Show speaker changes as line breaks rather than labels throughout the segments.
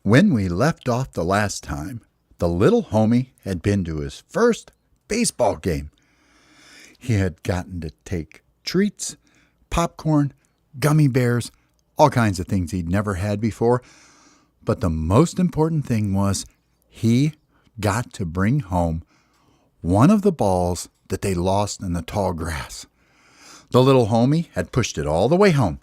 When we left off the last time, the little homie had been to his first baseball game. He had gotten to take treats, popcorn, gummy bears, all kinds of things he'd never had before. But the most important thing was he got to bring home one of the balls that they lost in the tall grass. The little homie had pushed it all the way home,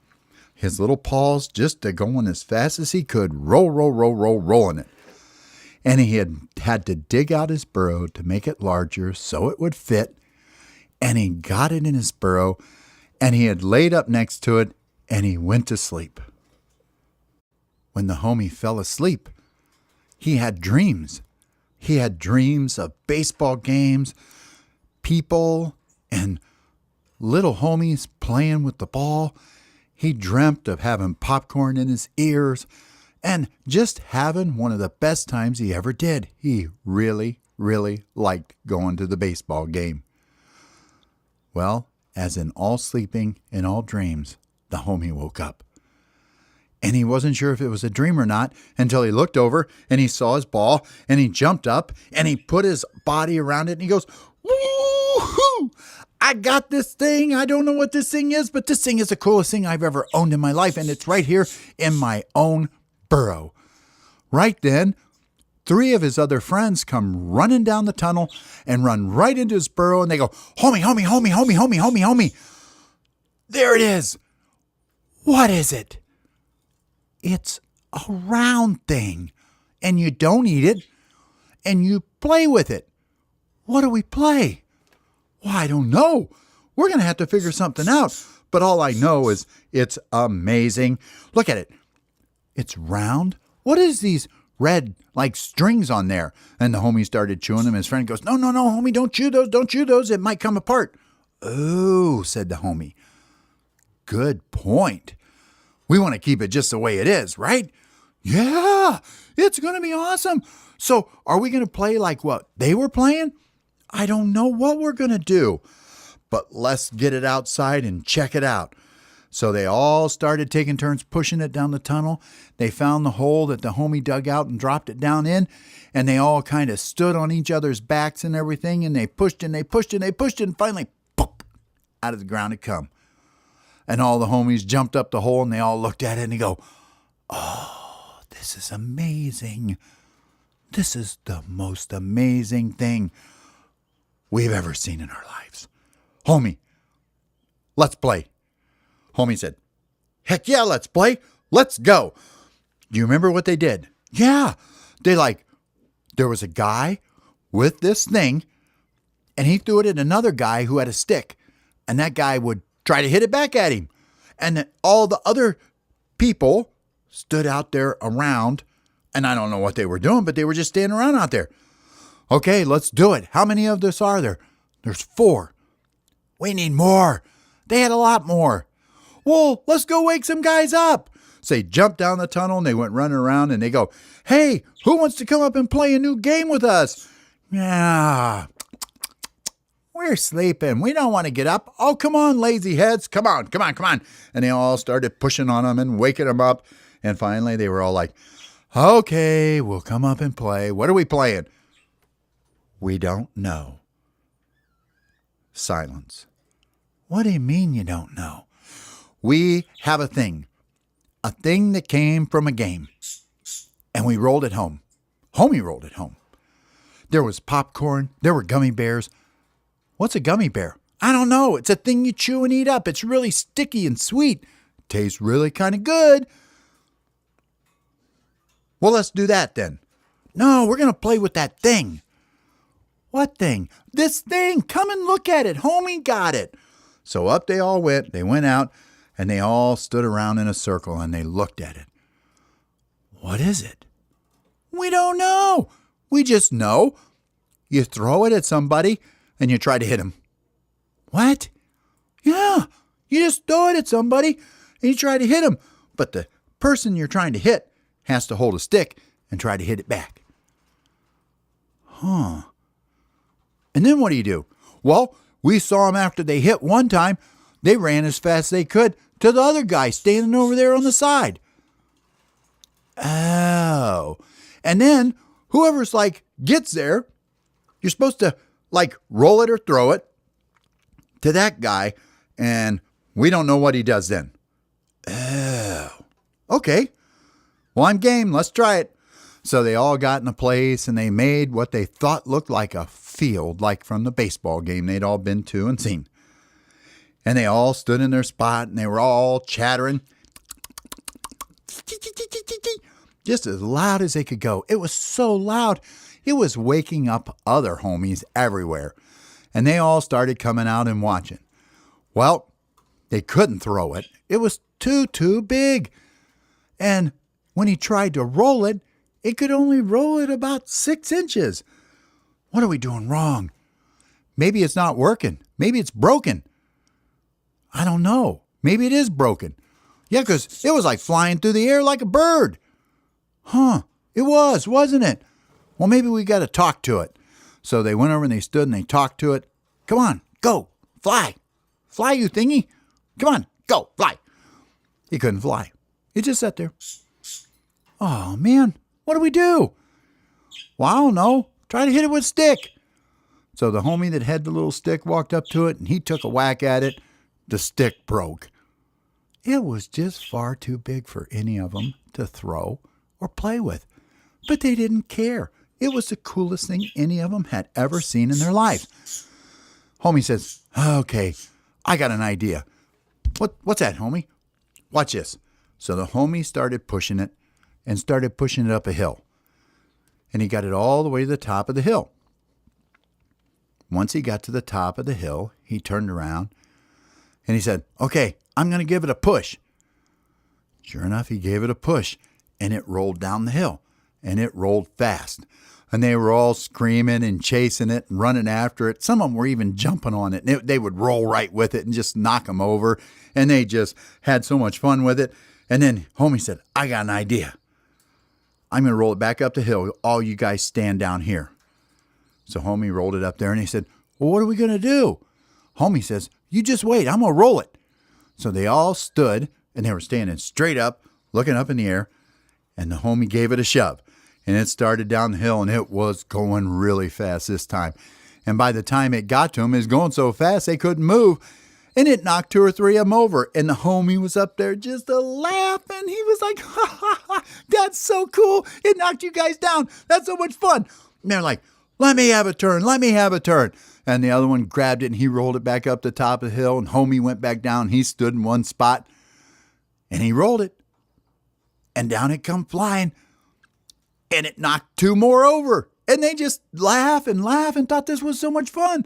his little paws just going as fast as he could, rolling it. And he had to dig out his burrow to make it larger so it would fit. And he got it in his burrow, and he had laid up next to it, and he went to sleep. When the homie fell asleep, he had dreams. He had dreams of baseball games, people, and little homies playing with the ball. He dreamt of having popcorn in his ears and just having one of the best times he ever did. He really, really liked going to the baseball game. Well, as in all sleeping and all dreams, the homie woke up. And he wasn't sure if it was a dream or not until he looked over and he saw his ball and he jumped up and he put his body around it and he goes, "Woo-hoo! I got this thing. I don't know what this thing is, but this thing is the coolest thing I've ever owned in my life, and it's right here in my own burrow." Right then, 3 of his other friends come running down the tunnel and run right into his burrow, and they go, "Homie, homie, homie, homie, homie, homie, homie. There it is." "What is it?" "It's a round thing, and you don't eat it, and you play with it." "What do we play?" "Well, I don't know. We're going to have to figure something out. But all I know is it's amazing. Look at it. It's round. What is these red, like strings on there?" And the homie started chewing them. His friend goes, No, homie, don't chew those. Don't chew those. It might come apart." "Oh," said the homie. "Good point. We want to keep it just the way it is, right?" "Yeah, it's going to be awesome. So are we going to play like what they were playing?" "I don't know what we're going to do, but let's get it outside and check it out." So they all started taking turns pushing it down the tunnel. They found the hole that the homie dug out and dropped it down in, and they all kind of stood on each other's backs and everything, and they pushed and they pushed and they pushed, and finally, pop, out of the ground it come. And all the homies jumped up the hole, and they all looked at it, and they go, "Oh, this is amazing. This is the most amazing thing we've ever seen in our lives. Homie, let's play." Homie said, "Heck yeah, let's play. Let's go." Do you remember what they did? Yeah, there was a guy with this thing, and he threw it at another guy who had a stick, and that guy would try to hit it back at him. And all the other people stood out there around, and I don't know what they were doing, but they were just standing around out there. "Okay, let's do it. How many of us are there?" "There's 4. "We need more." They had a lot more. "Well, let's go wake some guys up." So they jumped down the tunnel and they went running around and they go, "Hey, who wants to come up and play a new game with us?" "Yeah, we're sleeping. We don't want to get up." "Oh, come on, lazy heads. Come on. And they all started pushing on them and waking them up. And finally they were all like, "Okay, we'll come up and play. What are we playing?" "We don't know." Silence. "What do you mean you don't know?" "We have a thing that came from a game, and we rolled it home. Homie rolled it home. There was popcorn. There were gummy bears." "What's a gummy bear?" "I don't know. It's a thing you chew and eat up. It's really sticky and sweet. Tastes really kind of good." "Well, let's do that then." "No, we're going to play with that thing." "What thing?" "This thing. Come and look at it. Homie got it." So up they all went. They went out, and they all stood around in a circle, and they looked at it. "What is it?" "We don't know. We just know you throw it at somebody, and you try to hit him." "What?" "Yeah, you just throw it at somebody, and you try to hit him. But the person you're trying to hit has to hold a stick and try to hit it back." "Huh. And then what do?" "Well, we saw them after they hit one time. They ran as fast as they could to the other guy standing over there on the side." "Oh, And then whoever's like gets there, you're supposed to like roll it or throw it to that guy. And we don't know what he does then. Oh, okay. Well, I'm game. Let's try it. So they all got in a place and they made what they thought looked like a field, like from the baseball game they'd all been to and seen. And they all stood in their spot and they were all chattering just as loud as they could go. It was so loud, it was waking up other homies everywhere. And they all started coming out and watching. Well, they couldn't throw it. It was too big. And when he tried to roll it, it could only roll it about 6 inches. What are we doing wrong? Maybe it's not working. Maybe it's broken. I don't know. Maybe it is broken. Yeah, because it was like flying through the air like a bird. Huh, it was, wasn't it? Well, maybe we got to talk to it. So they went over and they stood and they talked to it. Come on, go, fly. Fly, you thingy. Come on, go, fly. He couldn't fly. He just sat there. Oh, man, what do we do? Well, I don't know. Try to hit it with a stick. So the homie that had the little stick walked up to it and he took a whack at it. The stick broke. It was just far too big for any of them to throw or play with. But they didn't care. It was the coolest thing any of them had ever seen in their lives. Homie says, okay, I got an idea. What's that, homie? Watch this. So the homie started pushing it and started pushing it up a hill. And he got it all the way to the top of the hill. Once he got to the top of the hill, he turned around and he said, okay, I'm going to give it a push. Sure enough, he gave it a push and it rolled down the hill and it rolled fast. And they were all screaming and chasing it and running after it. Some of them were even jumping on it. And they would roll right with it and just knock them over. And they just had so much fun with it. And then homie said, I got an idea. I'm going to roll it back up the hill. All you guys stand down here. So homie rolled it up there and he said, well, what are we going to do? Homie says, you just wait. I'm going to roll it. So they all stood and they were standing straight up, looking up in the air. And the homie gave it a shove. And it started down the hill, and it was going really fast this time. And by the time it got to him, it was going so fast they couldn't move. And it knocked 2 or 3 of them over. And the homie was up there just a laughing. He was like, ha, ha, ha, that's so cool. It knocked you guys down. That's so much fun. And they're like, let me have a turn. Let me have a turn. And the other one grabbed it, and he rolled it back up the top of the hill. And homie went back down. He stood in one spot, and he rolled it. And down it come flying. And it knocked 2 more over. And they just laugh and thought this was so much fun.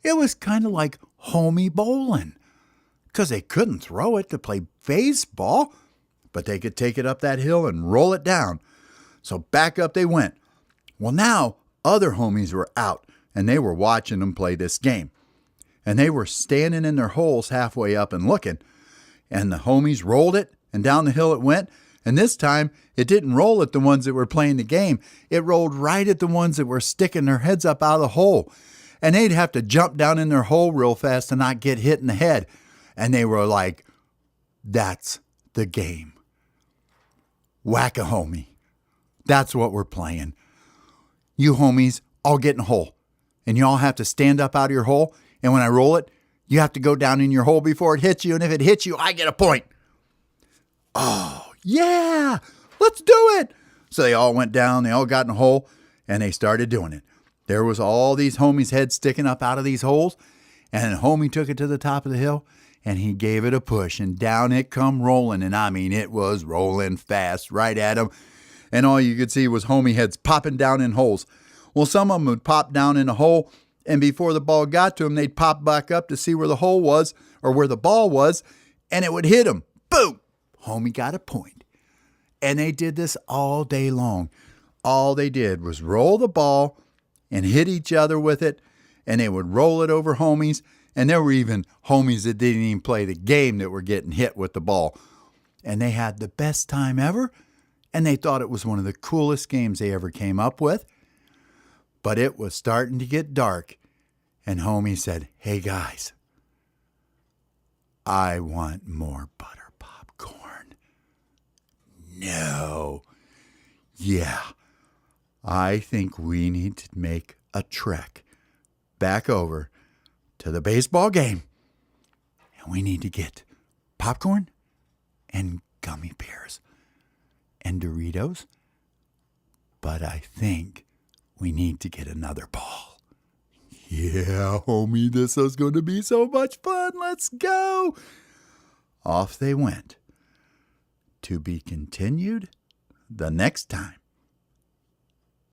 It was kind of like homie bowling. Because they couldn't throw it to play baseball. But they could take it up that hill and roll it down. So back up they went. Well, now other homies were out. And they were watching them play this game. And they were standing in their holes halfway up and looking. And the homies rolled it. And down the hill it went. And this time, it didn't roll at the ones that were playing the game. It rolled right at the ones that were sticking their heads up out of the hole. And they'd have to jump down in their hole real fast to not get hit in the head. And they were like, that's the game. Whack-a-homie. That's what we're playing. You homies all get in a hole. And you all have to stand up out of your hole. And when I roll it, you have to go down in your hole before it hits you. And if it hits you, I get a point. Oh. Yeah, let's do it. So they all went down, they all got in a hole, and they started doing it. There was all these homies' heads sticking up out of these holes, and homie took it to the top of the hill, and he gave it a push, and down it come rolling, and I mean, it was rolling fast right at him, and all you could see was homie heads popping down in holes. Well, some of them would pop down in a hole, and before the ball got to them, they'd pop back up to see where the hole was, or where the ball was, and it would hit them. Boom! Homie got a point. And they did this all day long. All they did was roll the ball and hit each other with it. And they would roll it over homies. And there were even homies that didn't even play the game that were getting hit with the ball. And they had the best time ever. And they thought it was one of the coolest games they ever came up with. But it was starting to get dark. And homie said, hey guys, I want more butter popcorn. No. Yeah, I think we need to make a trek back over to the baseball game. And we need to get popcorn and gummy bears and Doritos. But I think we need to get another ball. Yeah, homie, this is going to be so much fun. Let's go. Off they went. To be continued the next time.